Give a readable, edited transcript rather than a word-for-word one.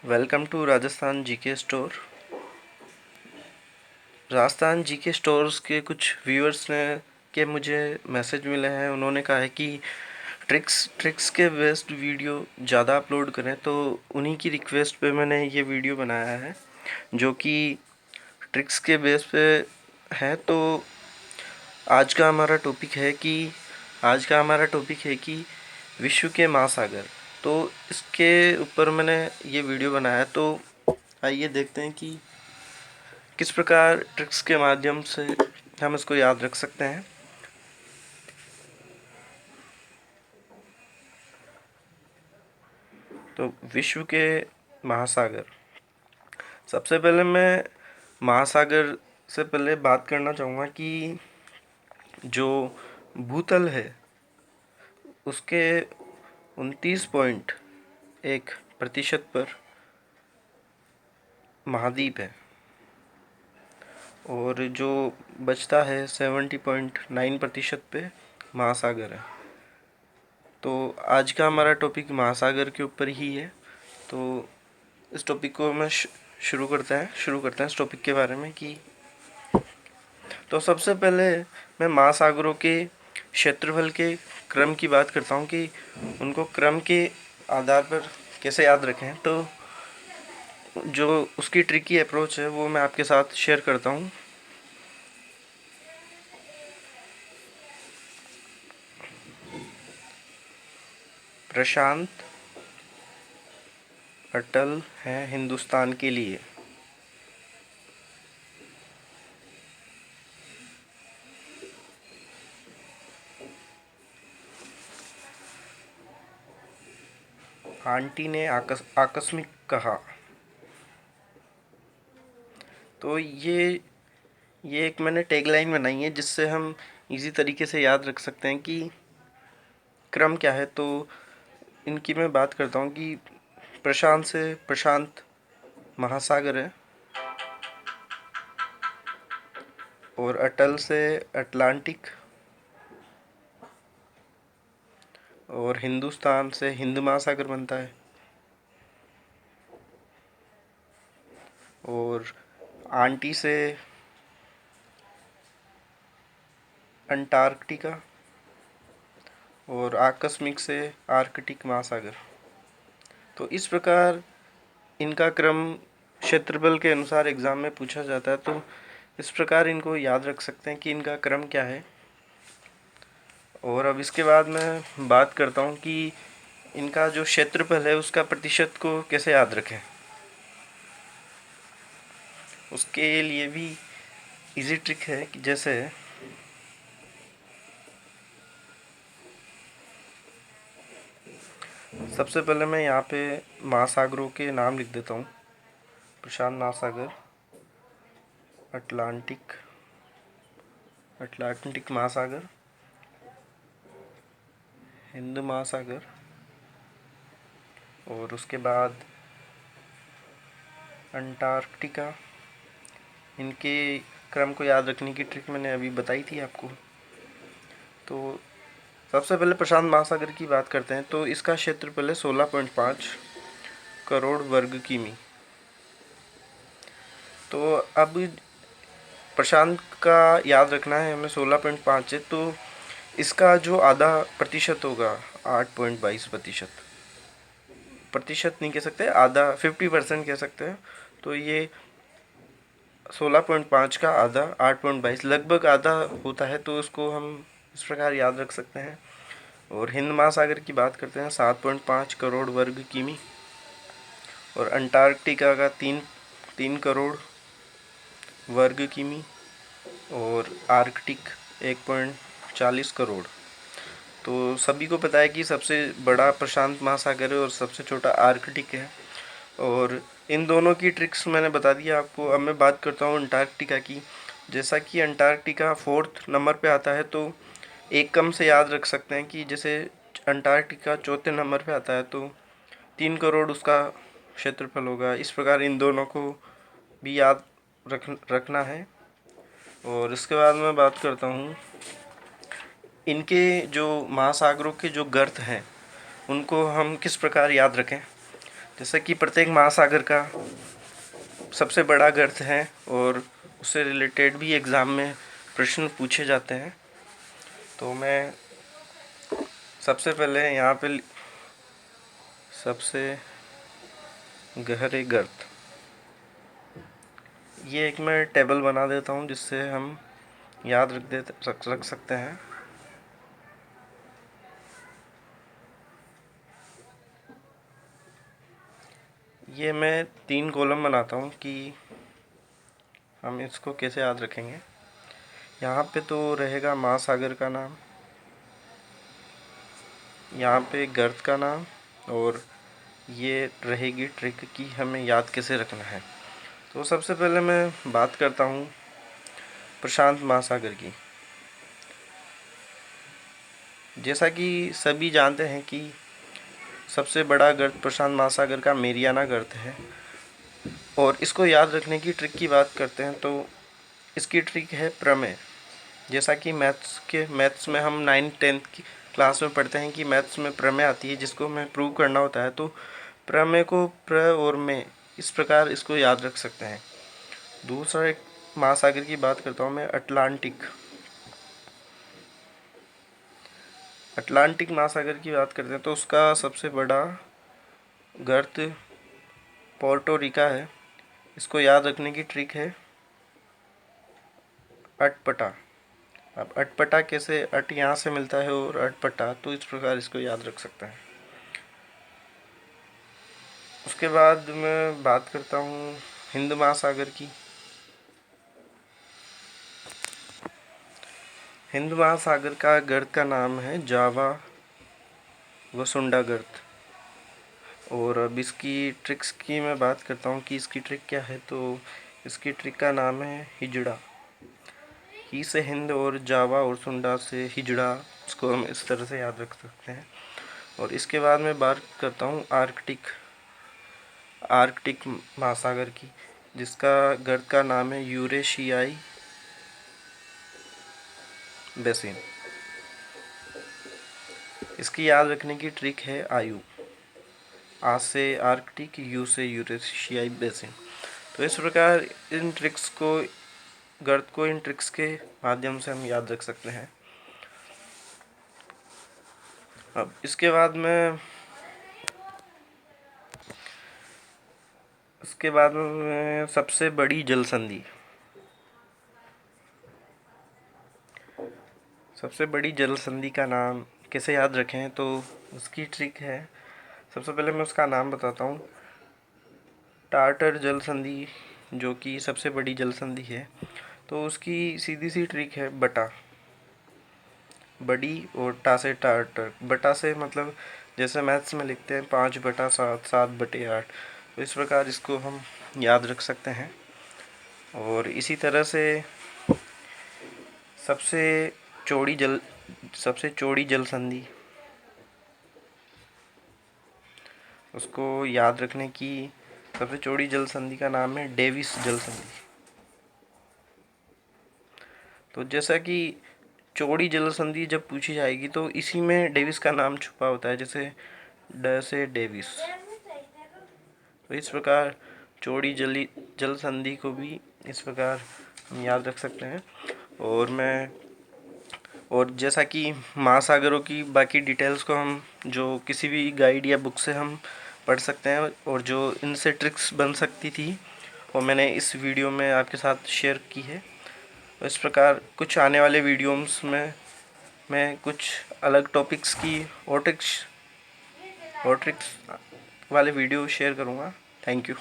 Welcome to Rajasthan GK store. Rajasthan GK stores के कुछ viewers ने के मुझे मैसेज मिले हैं। उन्होंने कहा है कि ट्रिक्स के बेस्ड वीडियो ज़्यादा अपलोड करें, तो उन्हीं की रिक्वेस्ट पे मैंने ये वीडियो बनाया है जो कि ट्रिक्स के बेस पे है। तो आज का हमारा टॉपिक है कि विश्व के महासागर। तो इसके ऊपर मैंने ये वीडियो बनाया। तो आइए देखते हैं कि किस प्रकार ट्रिक्स के माध्यम से हम इसको याद रख सकते हैं। तो विश्व के महासागर, सबसे पहले मैं महासागर से पहले बात करना चाहूँगा कि जो भूतल है उसके 29.1% पर महाद्वीप है और जो बचता है 70.9% पे महासागर है। तो आज का हमारा टॉपिक महासागर के ऊपर ही है। तो इस टॉपिक को मैं शुरू करते हैं इस टॉपिक के बारे में कि तो सबसे पहले मैं महासागरों के क्षेत्रफल के क्रम की बात करता हूँ कि उनको क्रम के आधार पर कैसे याद रखें। तो जो उसकी ट्रिकी अप्रोच है वो मैं आपके साथ शेयर करता हूँ। प्रशांत अटल है हिंदुस्तान के लिए। आंटी ने आकस्मिक कहा। तो ये एक मैंने टैगलाइन बनाई है जिससे हम इजी तरीके से याद रख सकते हैं कि क्रम क्या है। तो इनकी मैं बात करता हूँ कि प्रशांत से प्रशांत महासागर है और अटल से अटलांटिक और हिंदुस्तान से हिंद महासागर बनता है और आंटी से अंटार्कटिका और आकस्मिक से आर्कटिक महासागर। तो इस प्रकार इनका क्रम क्षेत्रफल के अनुसार एग्ज़ाम में पूछा जाता है। तो इस प्रकार इनको याद रख सकते हैं कि इनका क्रम क्या है। और अब इसके बाद मैं बात करता हूँ कि इनका जो क्षेत्रफल है उसका प्रतिशत को कैसे याद रखें। उसके लिए भी इजी ट्रिक है कि जैसे सबसे पहले मैं यहाँ पे महासागरों के नाम लिख देता हूँ। प्रशांत महासागर, अटलांटिक महासागर, हिंद महासागर और उसके बाद अंटार्कटिका। इनके क्रम को याद रखने की ट्रिक मैंने अभी बताई थी आपको। तो सबसे पहले प्रशांत महासागर की बात करते हैं। तो इसका क्षेत्रफल है 16.5 करोड़ वर्ग किमी। तो अब प्रशांत का याद रखना है हमें 16.5 है। तो इसका जो आधा प्रतिशत होगा 8.22%, प्रतिशत नहीं कह सकते, आधा 50% कह सकते हैं। तो ये 16.5 का आधा 8.22 लगभग आधा होता है। तो उसको हम इस प्रकार याद रख सकते हैं। और हिंद महासागर की बात करते हैं 7.5 करोड़ वर्ग किमी और अंटार्कटिका का 3 करोड़ वर्ग किमी और आर्कटिक 1.40 करोड़। तो सभी को पता है कि सबसे बड़ा प्रशांत महासागर है और सबसे छोटा आर्कटिक है। और इन दोनों की ट्रिक्स मैंने बता दिया आपको। अब मैं बात करता हूँ अंटार्कटिका की। जैसा कि अंटार्कटिका 4th नंबर पे आता है, तो एक कम से याद रख सकते हैं कि जैसे अंटार्कटिका 4थे नंबर पे आता है तो 3 करोड़ उसका क्षेत्रफल होगा। इस प्रकार इन दोनों को भी याद रखना है। और इसके बाद मैं बात करता हूँ इनके जो महासागरों के जो गर्त हैं उनको हम किस प्रकार याद रखें। जैसा कि प्रत्येक महासागर का सबसे बड़ा गर्त है और उससे रिलेटेड भी एग्ज़ाम में प्रश्न पूछे जाते हैं। तो मैं सबसे पहले यहाँ पे सबसे गहरे गर्त, ये एक मैं टेबल बना देता हूँ जिससे हम याद रख सकते हैं। ये मैं 3 कॉलम बनाता हूँ कि हम इसको कैसे याद रखेंगे। यहाँ पे तो रहेगा महासागर का नाम, यहाँ पे गर्त का नाम, और ये रहेगी ट्रिक कि हमें याद कैसे रखना है। तो सबसे पहले मैं बात करता हूँ प्रशांत महासागर की। जैसा कि सभी जानते हैं कि सबसे बड़ा गर्त प्रशांत महासागर का मेरियाना गर्त है, और इसको याद रखने की ट्रिक की बात करते हैं तो इसकी ट्रिक है प्रमेय। जैसा कि मैथ्स में हम 9th-10th की क्लास में पढ़ते हैं कि मैथ्स में प्रमेय आती है जिसको हमें प्रूव करना होता है। तो प्रमेय को प्र और में इस प्रकार इसको याद रख सकते हैं। दूसरा एक महासागर की बात करता हूँ मैं, अटलांटिक महासागर की बात करते हैं तो उसका सबसे बड़ा गर्त पोर्टो रिका है। इसको याद रखने की ट्रिक है अटपटा। अब अटपटा कैसे, अट यहाँ से मिलता है और अटपटा, तो इस प्रकार इसको याद रख सकते हैं। उसके बाद मैं बात करता हूँ हिंद महासागर की। हिंद महासागर का गर्त का नाम है जावा वसुंडा गर्त। और अब इसकी ट्रिक्स की मैं बात करता हूँ कि इसकी ट्रिक क्या है। तो इसकी ट्रिक का नाम है हिजड़ा। ही से हिंद और जावा और सुंडा से हिजड़ा, इसको हम इस तरह से याद रख सकते हैं। और इसके बाद मैं बात करता हूँ आर्कटिक महासागर की, जिसका गर्त का नाम है यूरेशियाई बेसिन। इसकी याद रखने की ट्रिक है आयु। आ से आर्कटिक, यू से यूरेशियाई बेसिन। तो इस प्रकार इन ट्रिक्स को, गर्त को इन ट्रिक्स के माध्यम से हम याद रख सकते हैं। अब इसके बाद में सबसे बड़ी जल संधि, सबसे बड़ी जल संधि का नाम कैसे याद रखें। तो उसकी ट्रिक है, सबसे पहले मैं उसका नाम बताता हूँ। टाटर जल संधि जो कि सबसे बड़ी जल संधि है, तो उसकी सीधी सी ट्रिक है बटा। बड़ी और टा से टाटर। बटा से मतलब जैसे मैथ्स में लिखते हैं 5/7, 7/8, तो इस प्रकार इसको हम याद रख सकते हैं। और इसी तरह से सबसे चौड़ी जल संधि, उसको याद रखने की, सबसे चौड़ी जल संधि का नाम है डेविस जल संधि। तो जैसा कि चौड़ी जल संधि जब पूछी जाएगी तो इसी में डेविस का नाम छुपा होता है, जैसे ड से डेविस। तो इस प्रकार चौड़ी जल संधि को भी इस प्रकार हम याद रख सकते हैं। और जैसा कि महासागरों की बाकी डिटेल्स को हम जो किसी भी गाइड या बुक से हम पढ़ सकते हैं, और जो इनसे ट्रिक्स बन सकती थी वो मैंने इस वीडियो में आपके साथ शेयर की है। तो इस प्रकार कुछ आने वाले वीडियोस में मैं कुछ अलग टॉपिक्स की और ट्रिक्स वाले वीडियो शेयर करूँगा। Thank you.